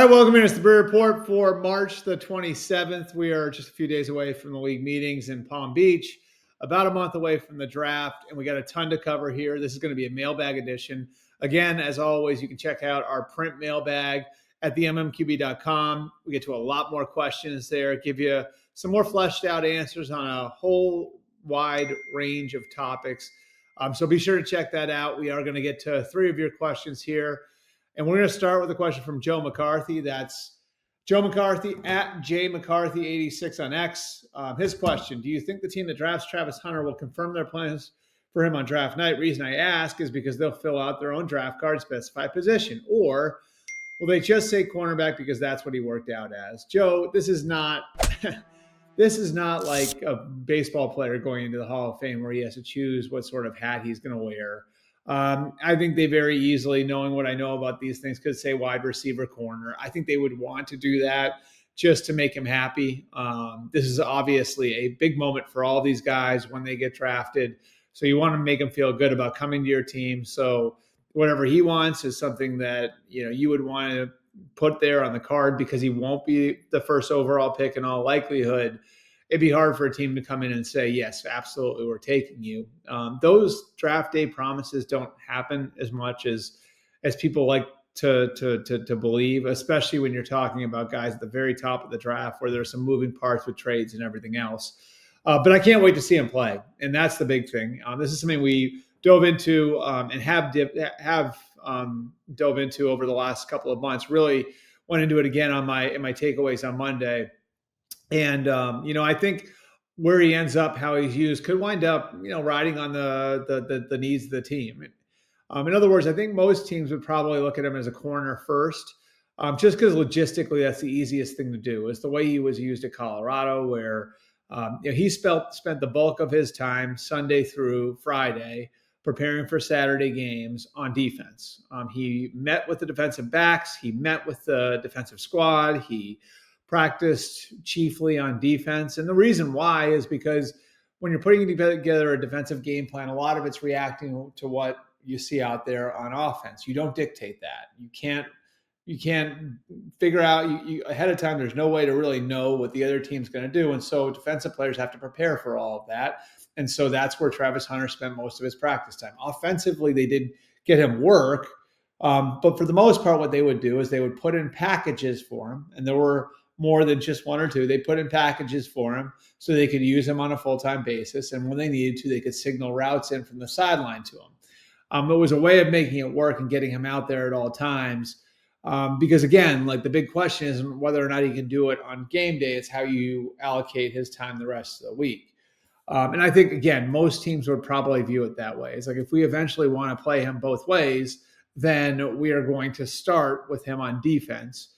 welcome in. It's the Breer Report for March the 27th. We are just a few days away from the league meetings in Palm Beach, about a month away from the draft, and we got a ton to cover here. This is going to be a mailbag edition. Again, as always, you can check out our print mailbag at themmqb.com. We get to a lot more questions there, give you some more fleshed out answers on a whole wide range of topics. So be sure to check that out. We are going to get to 3 of your questions here. And we're going to start with a question from Joe McCarthy. That's Joe McCarthy at JMcCarthy86 on X. His question: do you think the team that drafts Travis Hunter will confirm their plans for him on draft night? Reason I ask is because they'll fill out their own draft card, specify position. Or will they just say cornerback because that's what he worked out as? Joe, this is not this is not like a baseball player going into the Hall of Fame where he has to choose what sort of hat he's going to wear. I think they very easily, knowing what I know about these things, could say wide receiver, corner. I think they would want to do that just to make him happy. This is obviously a big moment for all these guys when they get drafted. So you want to make them feel good about coming to your team. So whatever he wants is something that you would want to put there on the card, because he won't be the first overall pick in all likelihood. It'd be hard for a team to come in and say, yes, absolutely, we're taking you. Those draft day promises don't happen as much as people like to believe, especially when you're talking about guys at the very top of the draft where there's some moving parts with trades and everything else. But I can't wait to see him play, and that's the big thing. This is something we dove into and have dove into over the last couple of months. Really went into it again in my takeaways on Monday. And, I think where he ends up, how he's used, could wind up, riding on the needs of the team. In other words, I think most teams would probably look at him as a corner first, just because logistically that's the easiest thing to do. Is the way he was used at Colorado, where he spent the bulk of his time Sunday through Friday preparing for Saturday games on defense. He met with the defensive backs. He met with the defensive squad. He practiced chiefly on defense. And the reason why is because when you're putting together a defensive game plan, a lot of it's reacting to what you see out there on offense. You don't dictate that. You can't figure out you ahead of time. There's no way to really know what the other team's going to do. And so defensive players have to prepare for all of that. And so that's where Travis Hunter spent most of his practice time. Offensively, they did get him work. But for the most part, what they would do is they would put in packages for him. And there were more than just 1 or 2. They put in packages for him so they could use him on a full-time basis. And when they needed to, they could signal routes in from the sideline to him. It was a way of making it work and getting him out there at all times. Because again, like, the big question isn't whether or not he can do it on game day. It's how you allocate his time the rest of the week. And I think, again, most teams would probably view it that way. It's like, if we eventually want to play him both ways, then we are going to start with him on defense.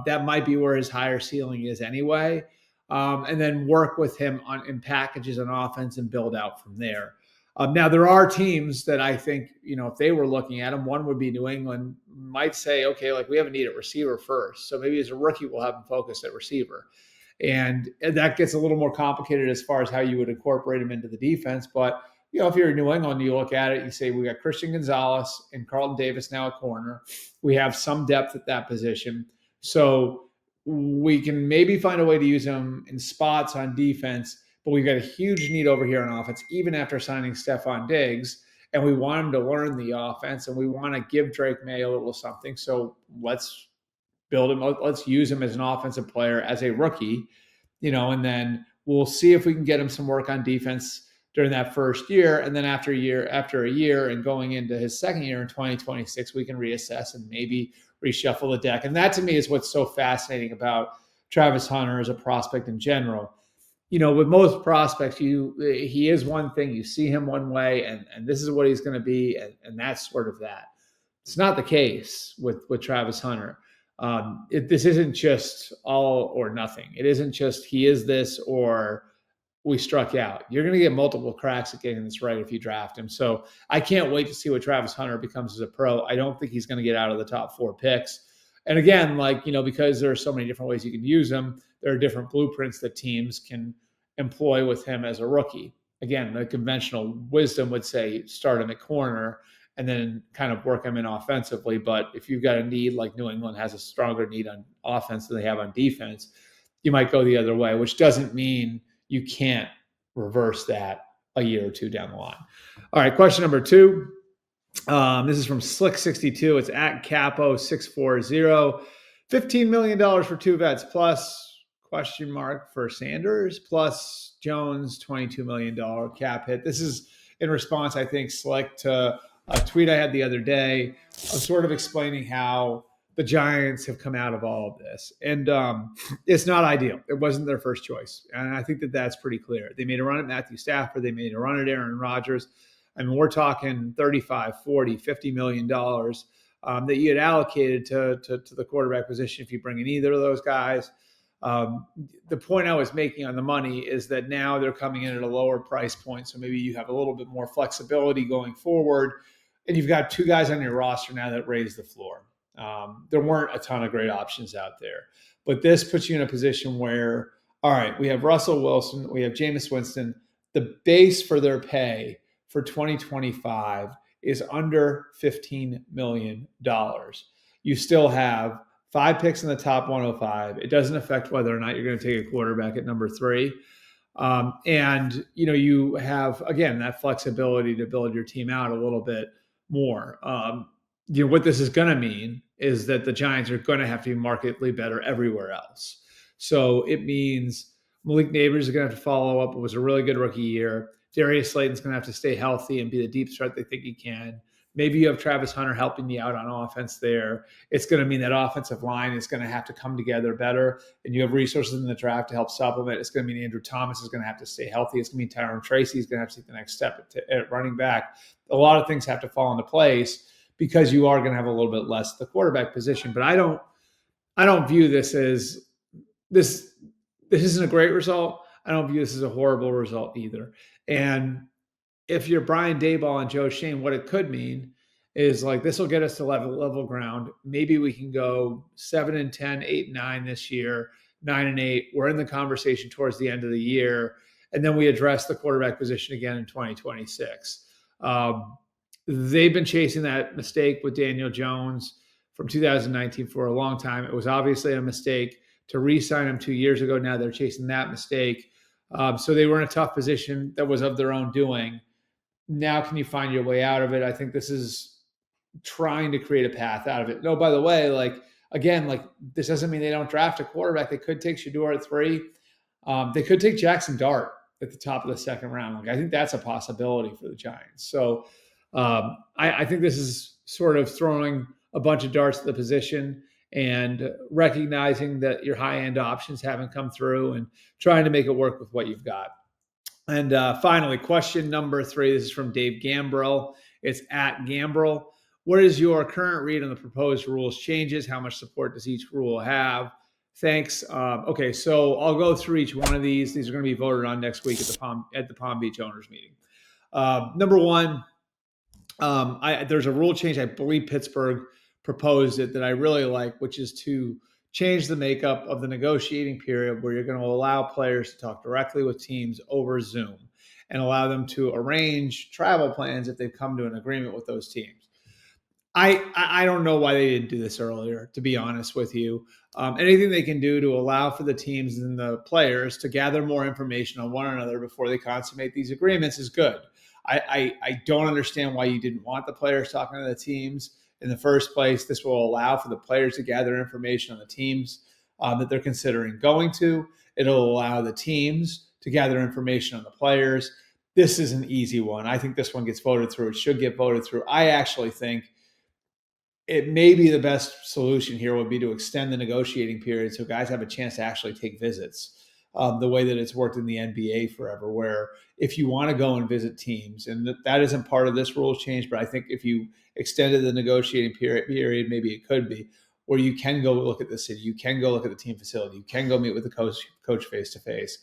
That might be where his higher ceiling is anyway. And then work with him in packages on offense and build out from there. Now, there are teams that I think, if they were looking at him, one would be New England, might say, okay, like, we have a need at receiver first. So maybe as a rookie, we'll have him focus at receiver. And that gets a little more complicated as far as how you would incorporate him into the defense. But, if you're in New England, you look at it, you say, we got Christian Gonzalez and Carlton Davis now at corner. We have some depth at that position. So we can maybe find a way to use him in spots on defense, but we've got a huge need over here on offense, even after signing Stephon Diggs. And we want him to learn the offense, and we want to give Drake May a little something. So let's build him. Let's use him as an offensive player as a rookie, and then we'll see if we can get him some work on defense during that first year. And then after a year and going into his second year in 2026, we can reassess and maybe reshuffle the deck. And that, to me, is what's so fascinating about Travis Hunter as a prospect in general. With most prospects, he is one thing. You see him one way, and this is what he's going to be, and that's sort of that. It's not the case with Travis Hunter. This isn't just all or nothing. It isn't just he is this or we struck out. You're going to get multiple cracks at getting this right if you draft him. So I can't wait to see what Travis Hunter becomes as a pro. I don't think he's going to get out of the top 4 picks. And again, because there are so many different ways you can use him, there are different blueprints that teams can employ with him as a rookie. Again, the conventional wisdom would say start him at corner and then kind of work them in offensively. But if you've got a need like New England has a stronger need on offense than they have on defense, you might go the other way, which doesn't mean you can't reverse that a year or two down the line. All right, question number 2. This is from Slick62. It's at Capo640. $15 million for 2 vets plus question mark for Sanders plus Jones, $22 million cap hit. This is in response, I think, Slick, to a tweet I had the other day of sort of explaining how the Giants have come out of all of this. And it's not ideal. It wasn't their first choice. And I think that that's pretty clear. They made a run at Matthew Stafford. They made a run at Aaron Rodgers. I mean, we're talking 35, 40, $50 million that you had allocated to the quarterback position if you bring in either of those guys. The point I was making on the money is that now they're coming in at a lower price point. So maybe you have a little bit more flexibility going forward. And you've got 2 guys on your roster now that raise the floor. There weren't a ton of great options out there. But this puts you in a position where, all right, we have Russell Wilson, we have Jameis Winston. The base for their pay for 2025 is under $15 million. You still have 5 picks in the top 105. It doesn't affect whether or not you're going to take a quarterback at number 3. And, you have, again, that flexibility to build your team out a little bit more. What this is going to mean is that the Giants are going to have to be markedly better everywhere else. So it means Malik Nabers is going to have to follow up. It was a really good rookie year. Darius Slayton's going to have to stay healthy and be the deep threat they think he can. Maybe you have Travis Hunter helping you out on offense there. It's going to mean that offensive line is going to have to come together better, and you have resources in the draft to help supplement. It's going to mean Andrew Thomas is going to have to stay healthy. It's going to mean Tyrone Tracy is going to have to take the next step at running back. A lot of things have to fall into place because you are going to have a little bit less at the quarterback position. But I don't view this as this. This isn't a great result. I don't view this as a horrible result either. And if you're Brian Daboll and Joe Schoen, what it could mean is like this will get us to level ground. Maybe we can go 7-10, 8-9 this year, 9-8. We're in the conversation towards the end of the year, and then we address the quarterback position again in 2026. They've been chasing that mistake with Daniel Jones from 2019 for a long time. It was obviously a mistake to re-sign him 2 years ago. Now they're chasing that mistake. So they were in a tough position that was of their own doing. Now can you find your way out of it? I think this is trying to create a path out of it. No, by the way, this doesn't mean they don't draft a quarterback. They could take Shedeur at 3. They could take Jackson Dart at the top of the second round. I think that's a possibility for the Giants. So I think this is sort of throwing a bunch of darts at the position and recognizing that your high-end options haven't come through and trying to make it work with what you've got. And finally, question number 3. This is from Dave Gambrell. It's at Gambrell. What is your current read on the proposed rules changes? How much support does each rule have? Thanks. Okay, so I'll go through each one of these. These are going to be voted on next week at the Palm Beach owners meeting. Number 1, there's a rule change. I believe Pittsburgh proposed it that I really like, which is to change the makeup of the negotiating period where you're going to allow players to talk directly with teams over Zoom and allow them to arrange travel plans if they've come to an agreement with those teams. I don't know why they didn't do this earlier, to be honest with you. Anything they can do to allow for the teams and the players to gather more information on one another before they consummate these agreements is good. I don't understand why you didn't want the players talking to the teams in the first place. This will allow for the players to gather information on the teams that they're considering going to. It'll allow the teams to gather information on the players. This is an easy one. I think this one gets voted through. It should get voted through. I actually think it may be the best solution here would be to extend the negotiating period so guys have a chance to actually take visits. The way that it's worked in the NBA forever, where if you want to go and visit teams, and that isn't part of this rules change, but I think if you extended the negotiating period, maybe it could be, where you can go look at the city, you can go look at the team facility, you can go meet with the coach face to face.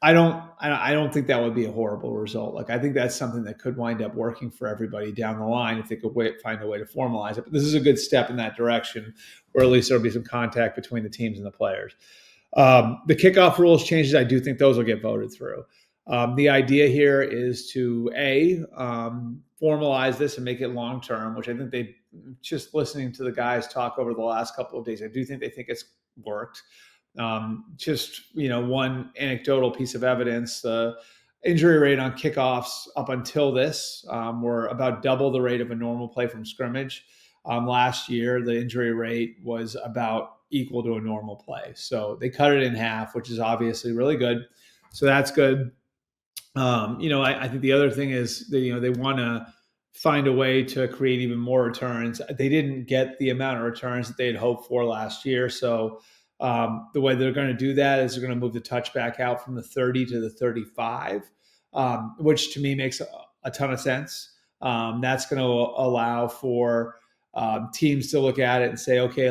I don't think that would be a horrible result. I think that's something that could wind up working for everybody down the line if they could find a way to formalize it. But this is a good step in that direction, where at least there'll be some contact between the teams and the players. The kickoff rules changes, I do think those will get voted through. The idea here is to formalize this and make it long term, which I think they just listening to the guys talk over the last couple of days. I do think they think it's worked. Just one anecdotal piece of evidence: the injury rate on kickoffs up until this were about double the rate of a normal play from scrimmage. Last year, the injury rate was about equal to a normal play, so they cut it in half, which is obviously really good. So that's good. I think the other thing is they want to find a way to create even more returns. They didn't get the amount of returns that they had hoped for last year. So the way they're going to do that is they're going to move the touchback out from the 30 to the 35, which to me makes a ton of sense. That's going to allow for teams to look at it and say, okay,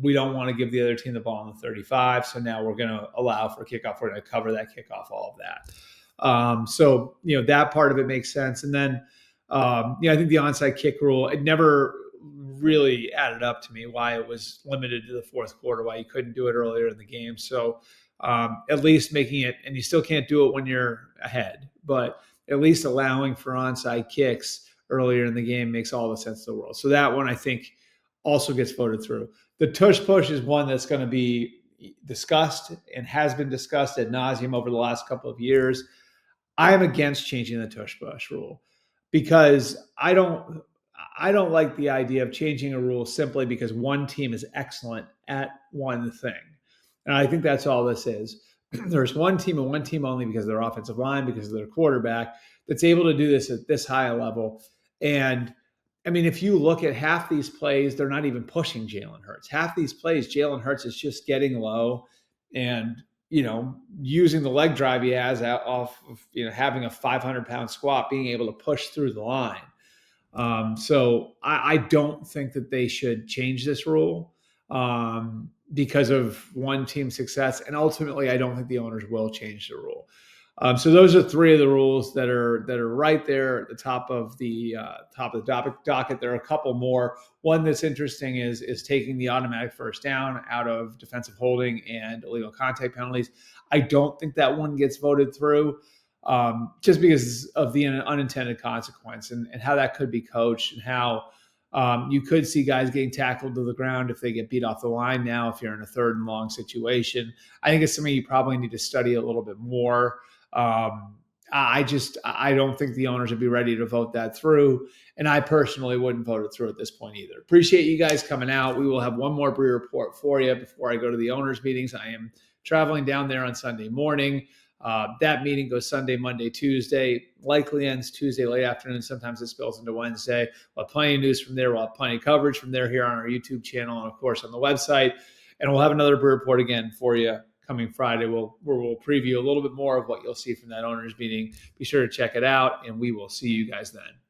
we don't want to give the other team the ball on the 35. So now we're going to allow for kickoff. We're going to cover that kickoff, all of that. So that part of it makes sense. And then, I think the onside kick rule, it never really added up to me why it was limited to the fourth quarter, why you couldn't do it earlier in the game. So at least making it, and you still can't do it when you're ahead, but at least allowing for onside kicks earlier in the game makes all the sense in the world. So that one, I think, also gets voted through. The tush push is one that's going to be discussed and has been discussed ad nauseum over the last couple of years. I am against changing the tush push rule because I don't like the idea of changing a rule simply because one team is excellent at one thing. And I think that's all this is. There's one team and one team only because of their offensive line, because of their quarterback, that's able to do this at this high a level. And I mean, if you look at half these plays, they're not even pushing Jalen Hurts. Half these plays, Jalen Hurts is just getting low and, using the leg drive he has out off of, having a 500-pound squat, being able to push through the line. So I don't think that they should change this rule because of one team's success. And ultimately, I don't think the owners will change the rule. So those are three of the rules that are right there at the top of the docket. There are a couple more. One that's interesting is taking the automatic first down out of defensive holding and illegal contact penalties. I don't think that one gets voted through just because of the unintended consequence and how that could be coached and how you could see guys getting tackled to the ground if they get beat off the line now if you're in a third and long situation. I think it's something you probably need to study a little bit more. I don't think the owners would be ready to vote that through. And I personally wouldn't vote it through at this point either. Appreciate you guys coming out. We will have one more Breer report for you before I go to the owners meetings. I am traveling down there on Sunday morning. That meeting goes Sunday, Monday, Tuesday, likely ends Tuesday late afternoon. Sometimes it spills into Wednesday. We'll have plenty of news from there. We'll have plenty of coverage from there here on our YouTube channel and, of course, on the website. And we'll have another Breer report again for you coming Friday. We'll preview a little bit more of what you'll see from that owners meeting. Be sure to check it out, and we will see you guys then.